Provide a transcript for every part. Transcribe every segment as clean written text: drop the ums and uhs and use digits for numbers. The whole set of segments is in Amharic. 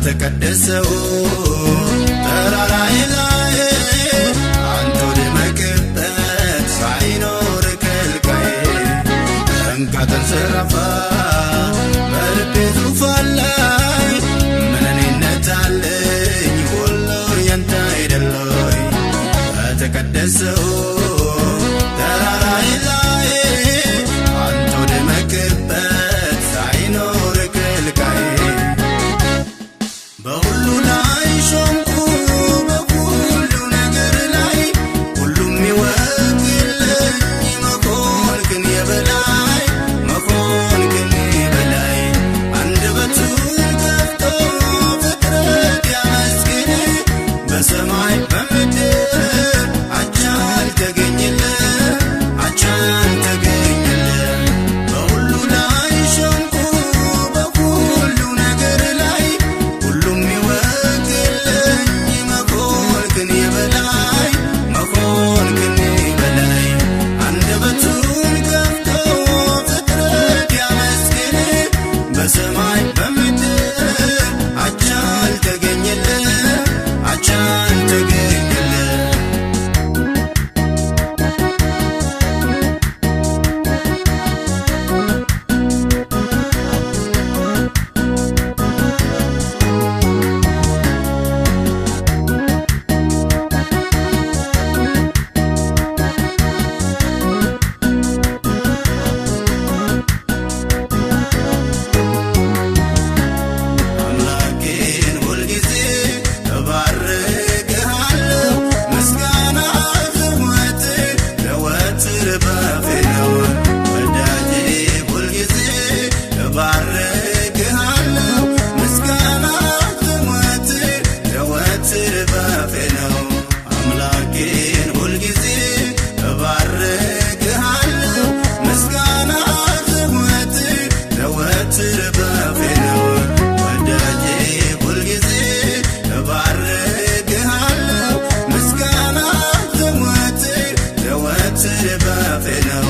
ተቀደሰው ተራራይ ላይ አንተ ደመቅበት ሳይኖር ከልካይ እንካ ተንሰራፋ በልቤ ዙፋን ላይ ምንነት አለኝ በተቀደሰው ተራራዬ ላይ አንተ ወደመክበት ሳይኖር ከልካዬ በሁሉ ላይ ሾምኩ በሁሉ ነገር ላይ ሁሉም ይወቅልኝ መሆንክን የበላይ መሆንክን የበላይ አንደበቱን ከፍቶ ፍጥረት ያመስግን በሰማይ በምድር አቻ አልተገኘለት አቻ አልተገኘለት በሁሉ ላይ ሾምኩ በሁሉ ነገር ላይ ሁሉም ይወቅልኝ መሆንክን የበላይ መሆንክን የበላይ አንደበቱን ከፍቶ ፍጥረት ያመስግን በሰማይ በምድር አቻ አልተገኘለት አቻ አልተገኘለት አምላኬን ሁልጊዜ እባርክሃለሁ ምስጋና ዘወትር ዘወትር ባፌ ነው ወዳጄ ሁልጊዜ እባርክሃለሁ ምስጋና ዘወትር ዘወትር ባፌ ነው አምላኬን ሁልጊዜ እባርክሃለሁ ምስጋና ዘወትር ዘወትር ባፌ ነው ወዳጄ ሁልጊዜ እባርክሃለሁ ምስጋና ዘወትር ዘወትር ባፌ ነው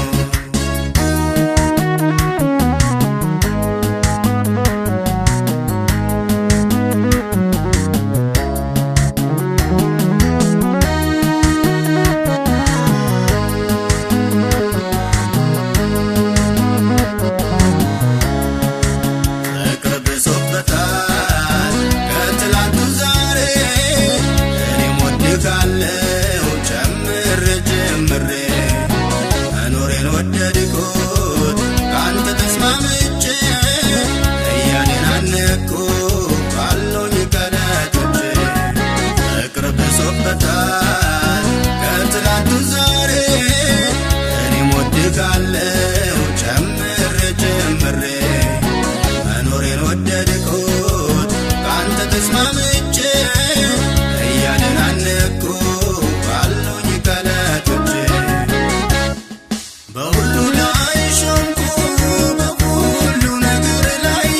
ተቀብሶበታል ከትላንቱ ዛሬ እኔም ወድካለሁ ጨምሬ ጨምሬ መኖሬን ወደድኩት ካንተ ተስማምቼ እያኔን አነኩ ባሉኝ ቀናቶቼ ተቀብሶበታል ከትላንቱ ዛሬ እኔም ወድካለሁ ጨምሬ ጨምሬ መኖሬን ወደድኩት ካንተ ተስማምቼ እያንን አነኩ ባሉኝ ቀናቶቼ በሁሉ ላይ ሾምኩ በሁሉ ነገር ላይ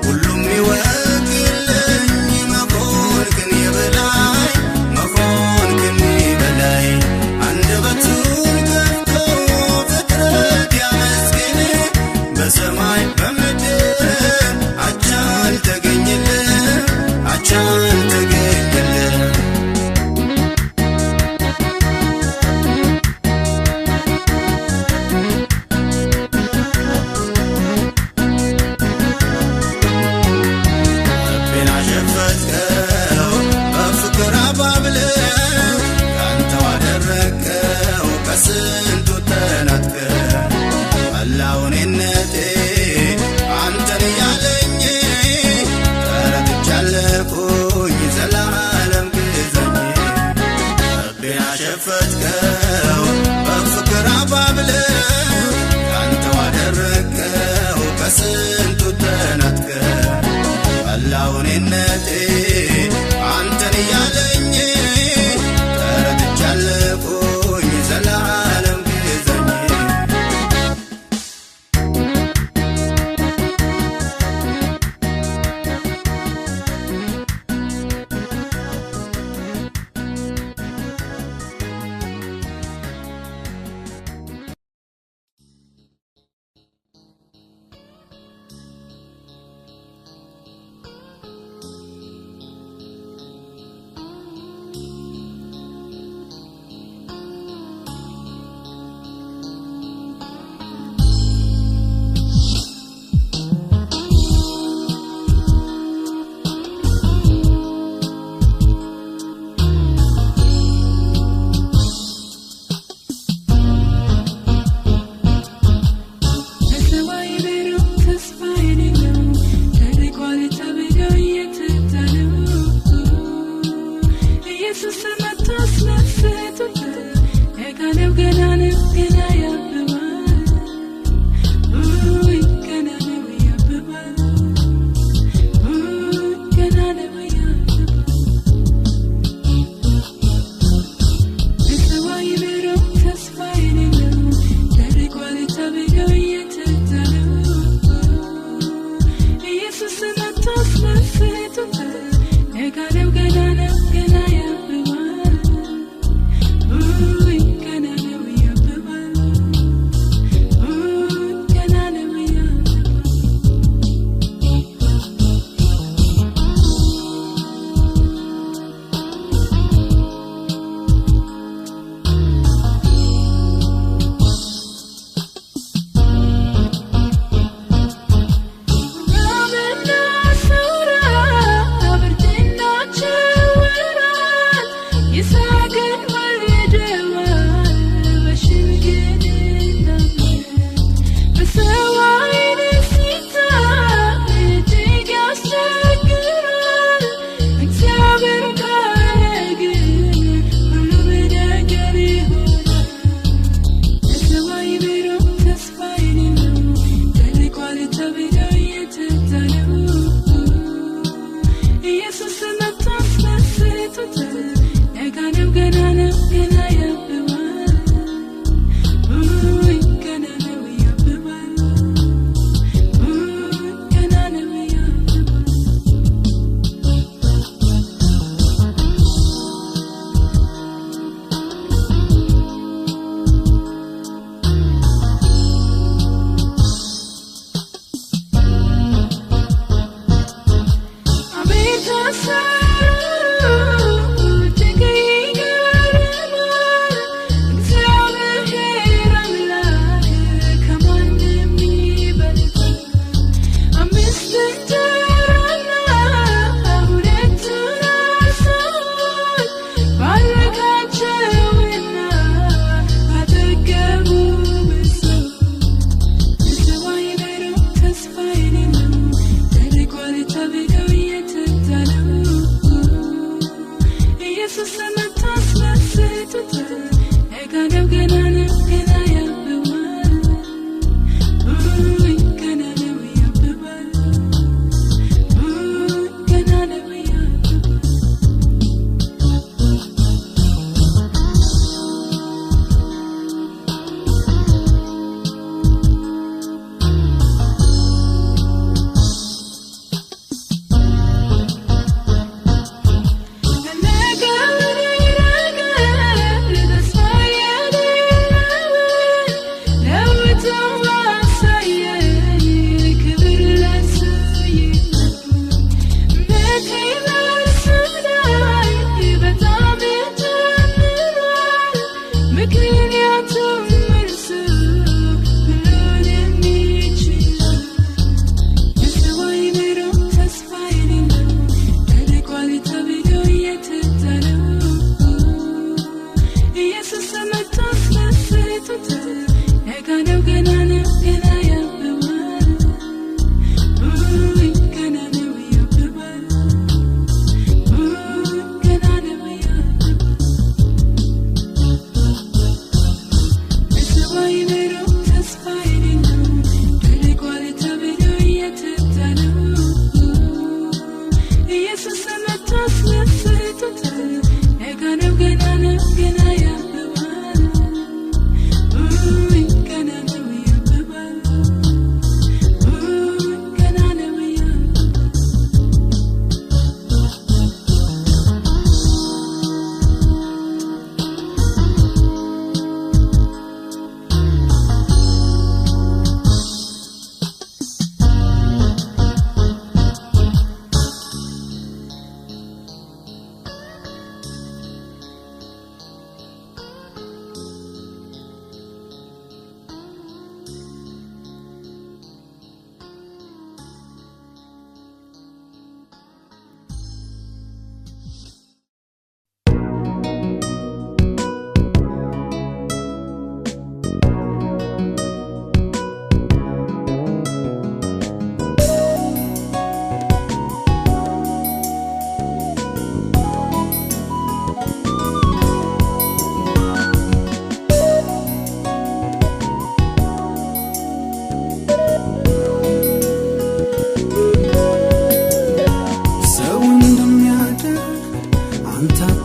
ሁሉም ይወቅልኝ መሆንክን የበላይ መሆንክን የበላይ አንደበቱን ከፍቶ ፍጥረት ያመስግን በሰማይ በምድር አቻ አልተገኘለት አቻ አልተገኘለት ልቤን አሸፈትከው በፍቅር አባብለህ ካንተው አደረግከው ከስንቱ ተናጥቀህ መላውኔነቴ አንተን እያለኝ ተረድቻለሁኝ ዘላለም ግዛኝ ልቤን አሸፈትከው በፍቅር አባብለህ ካንተው አደረግከው ከስንቱ ተናጥቀህ መላውኔነቴ አንተን እያለኝ ተረድቻለሁኝ ዘላለም ግዛኝ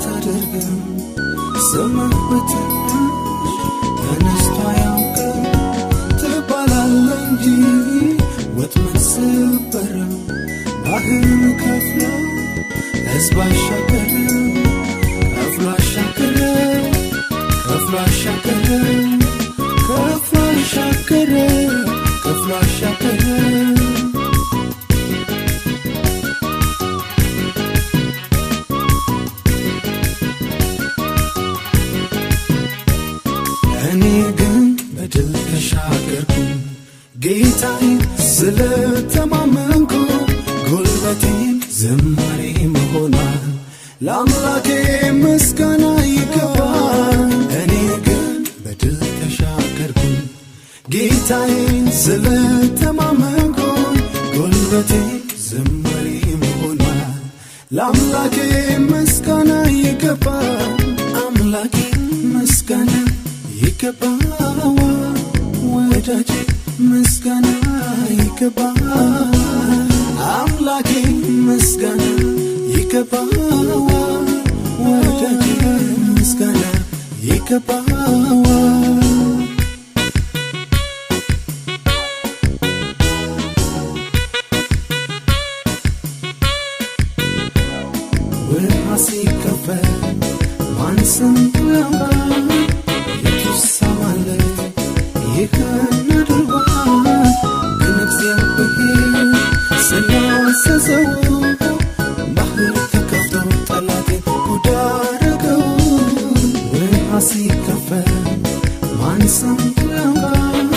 አታደርግም ስምህ በትንሽ ተነስቶ አያውቅም ትባላለህ እንጂ ወጥመድ ሰበረ ባህርን ከፍሎ ሕዝብ አሻገረ ከፍሎ አሻገረ ከፍሎ አሻገረ ከፍሎ አሻገረ ከፍሎ አሻገረ እኔ ግን በድል ተሻገርኩኝ ጌታዬን ስለተማመንኩ ጉልበቴን ዝማሬ መሆኗል ለአምላኬ ምስጋና ይገባል እኔ ግን በድል ተሻገርኩኝ ጌታዬን ስለተማመንኩ ጉልበቴን ዝማሬ መሆኗል ለአምላኬ ምስጋና ይገባል አምላኬ ምስጋና ይገባዋል ወዳጄ ምስጋና ይገባዋል አምላኬ ምስጋና ይገባዋል ወዳጄ ምስጋና ይገባዋል ውሃ ሲከፈል ማን ሰምቶ ያውቃል የቱሳማለ ይህን አድርጓል ግን እግዚአብሔር ስላዘዘው ባህር ተከፍቶ ጠላቴን ጉድ አደረገው ውሃ ሲከፈል ማን ሰምቶ ያውቃል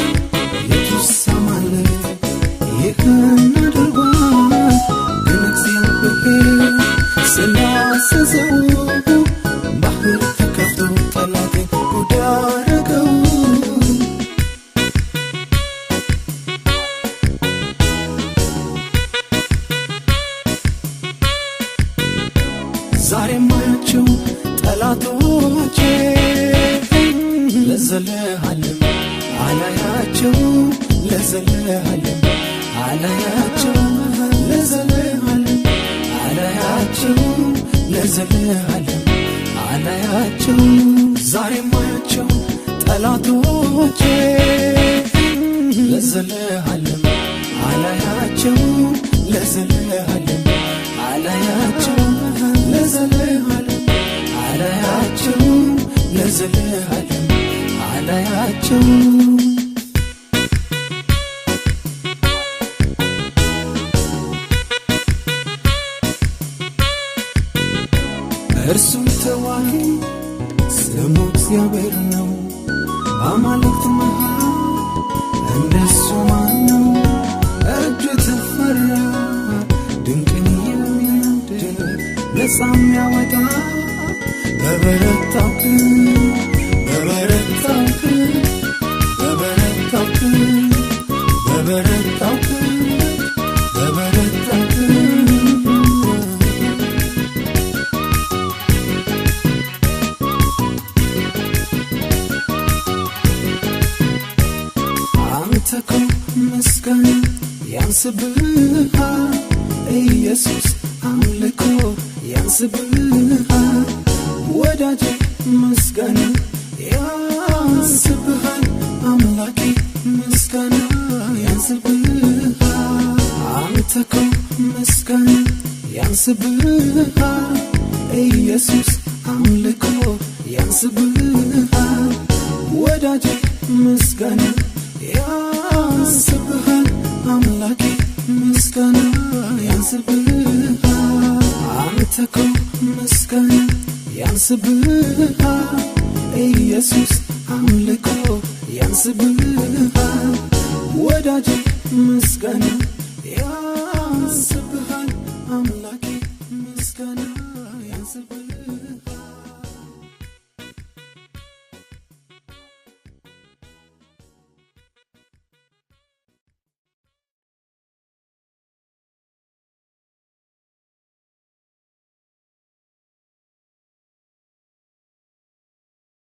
የቱሳማለ ይህን አድርጓል ግን እግዚአብሔር ስላዘዘው ባህር ተከፍቶ ጠላቴን ጉድ አደረገው ዛሬ ማያቸው ጠላቶቼ ለዘለዓለም አላያቸው ለዘለዓለም አላያቸው ለዘለዓለም አላያቸው ለዘለዓለም አላያቸው ዛሬ ማያቸው ጠላቶቼ ለዘለዓለም አላያቸው ለዘለዓለም አላያቸው ለዘለዓለም አላያቸው ለዘለዓለም አላያቸው እርሱ ተዋጊ ስሙ እግዚአብሔር ነው በአማልክት መሃል እንደሱ ማን ነው እጁ ተፈራ ድንቅን የሚያደርግ ነፃ የሚያወጣ በበረታው በበረታው በበረታው በበረታው በበረታው አንተኮ ምስጋና ያንስብሃል ኢየሱስ አምልኮ ያንስብሃል ወዳጄ ምስጋና ያንስብሃል አምላኬ ምስጋና ያንስብሃል አንተኮ ምስጋና ያንስብሃል ኢየሱስ አምልኮ ያንስብሃል ወዳጄ ምስጋና ያንስብሃል አምላኬ ምስጋና ያንስብሃል አንተኮ ምስጋና ያንስብሃል ኢየሱስ አምልኮ ያንስብሃል ወዳጄ ምስጋና ያንስብሃል አምላኬ ምስጋና